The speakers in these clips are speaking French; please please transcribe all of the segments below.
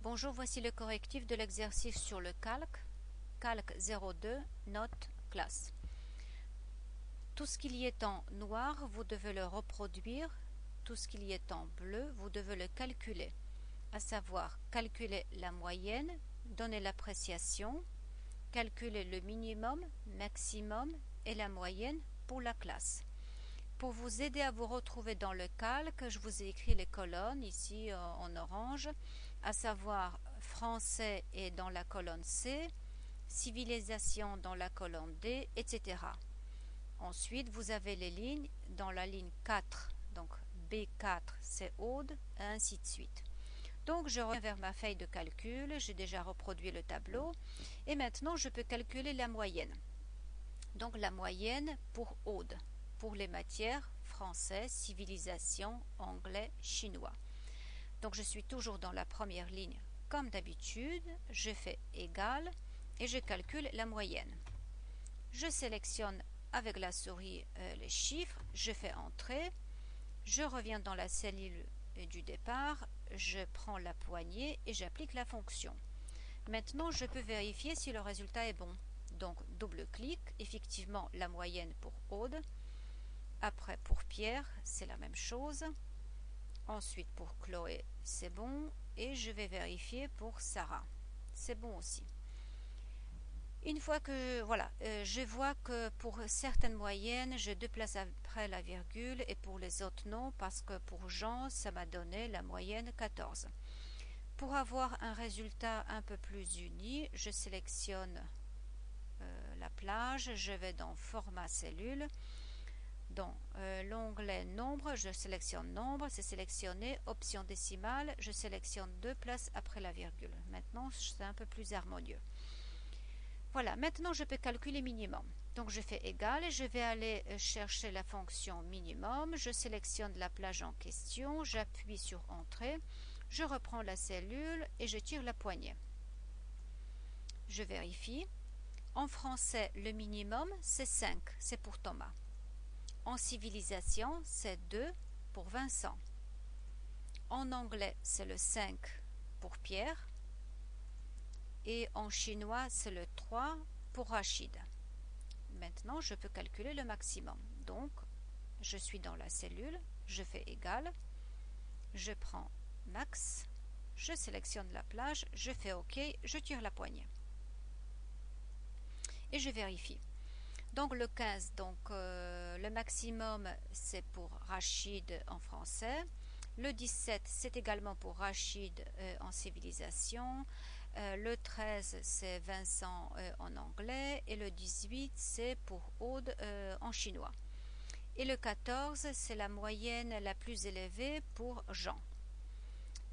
Bonjour, voici le correctif de l'exercice sur le calque. Calque 02, note, classe. Tout ce qu'il y est en noir, vous devez le reproduire. Tout ce qu'il y est en bleu, vous devez le calculer. À savoir, calculer la moyenne, donner l'appréciation, calculer le minimum, maximum et la moyenne pour la classe. Pour vous aider à vous retrouver dans le calque, je vous ai écrit les colonnes ici en orange, à savoir français est dans la colonne C, civilisation dans la colonne D, etc. Ensuite, vous avez les lignes dans la ligne 4, donc B4 c'est Aude, et ainsi de suite. Donc je reviens vers ma feuille de calcul, j'ai déjà reproduit le tableau, et maintenant je peux calculer la moyenne. Donc la moyenne pour Aude, pour les matières français, civilisation, anglais, chinois. Donc je suis toujours dans la première ligne comme d'habitude, je fais égal et je calcule la moyenne. Je sélectionne avec la souris les chiffres, je fais entrée, je reviens dans la cellule du départ, je prends la poignée et j'applique la fonction. Maintenant je peux vérifier si le résultat est bon. Donc double-clic, effectivement la moyenne pour Aude. Après pour Pierre, c'est la même chose. Ensuite pour Chloé, c'est bon. Et je vais vérifier pour Sarah. C'est bon aussi. Une fois que, voilà, je vois que pour certaines moyennes, je déplace après la virgule et pour les autres non, parce que pour Jean, ça m'a donné la moyenne 14. Pour avoir un résultat un peu plus uni, je sélectionne la plage, je vais dans format cellule. Dans l'onglet nombre, je sélectionne nombre, c'est sélectionné, option décimale, je sélectionne 2 places après la virgule. Maintenant, c'est un peu plus harmonieux. Voilà, maintenant je peux calculer minimum. Donc je fais égal et je vais aller chercher la fonction minimum, je sélectionne la plage en question, j'appuie sur entrée, je reprends la cellule et je tire la poignée. Je vérifie. En français, le minimum, c'est 5, c'est pour Thomas. En civilisation, c'est 2 pour Vincent. En anglais, c'est le 5 pour Pierre. Et en chinois, c'est le 3 pour Rachid. Maintenant, je peux calculer le maximum. Donc, je suis dans la cellule, je fais égal, je prends max, je sélectionne la plage, je fais OK, je tire la poignée. Et je vérifie. Donc le 15, donc le maximum c'est pour Rachid en français. Le 17 c'est également pour Rachid en civilisation. Le 13 c'est Vincent en anglais. Et le 18 c'est pour Aude en chinois. Et le 14 c'est la moyenne la plus élevée pour Jean.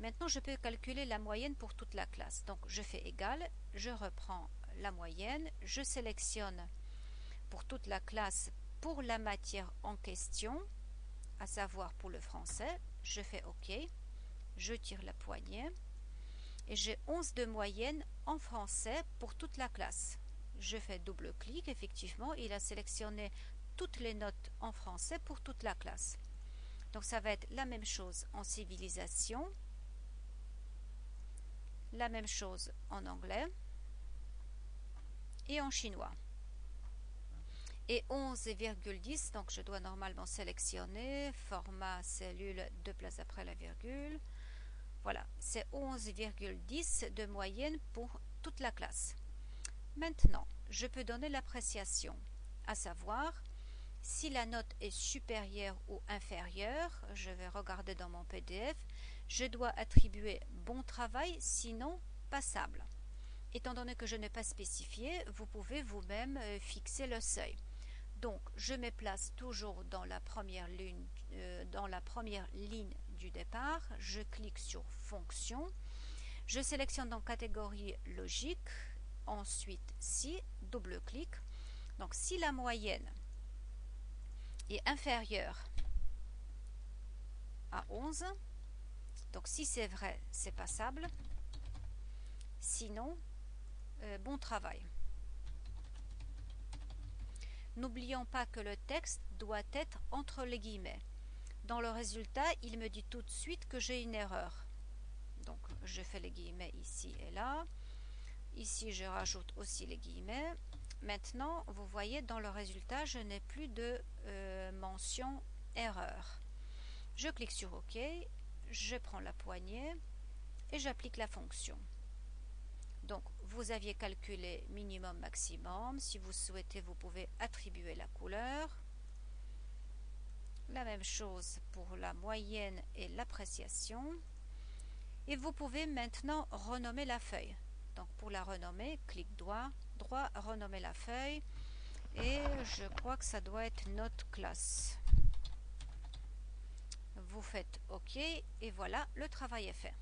Maintenant je peux calculer la moyenne pour toute la classe. Donc je fais égal, je reprends la moyenne, je sélectionne pour toute la classe pour la matière en question, à savoir pour le français, je fais OK, je tire la poignée et j'ai 11 de moyenne en français pour toute la classe. Je fais double-clic, effectivement, il a sélectionné toutes les notes en français pour toute la classe. Donc ça va être la même chose en civilisation, la même chose en anglais et en chinois. Et 11,10, donc je dois normalement sélectionner format cellule 2 places après la virgule. Voilà, c'est 11,10 de moyenne pour toute la classe. Maintenant, je peux donner l'appréciation, à savoir si la note est supérieure ou inférieure, je vais regarder dans mon PDF, je dois attribuer bon travail, sinon passable. Étant donné que je n'ai pas spécifié, vous pouvez vous-même fixer le seuil. Donc, je me place toujours dans la première ligne du départ. Je clique sur Fonction. Je sélectionne dans Catégorie logique. Ensuite, si, double-clic. Donc, si la moyenne est inférieure à 11, donc si c'est vrai, c'est passable. Sinon, bon travail. N'oublions pas que le texte doit être entre les guillemets. Dans le résultat, il me dit tout de suite que j'ai une erreur. Donc, je fais les guillemets ici et là. Ici, je rajoute aussi les guillemets. Maintenant, vous voyez, dans le résultat, je n'ai plus de mention erreur. Je clique sur OK, je prends la poignée et j'applique la fonction. Donc, vous aviez calculé minimum, maximum. Si vous souhaitez, vous pouvez attribuer la couleur. La même chose pour la moyenne et l'appréciation. Et vous pouvez maintenant renommer la feuille. Donc, pour la renommer, clic droit, renommer la feuille. Et je crois que ça doit être notre classe. Vous faites OK et voilà, le travail est fait.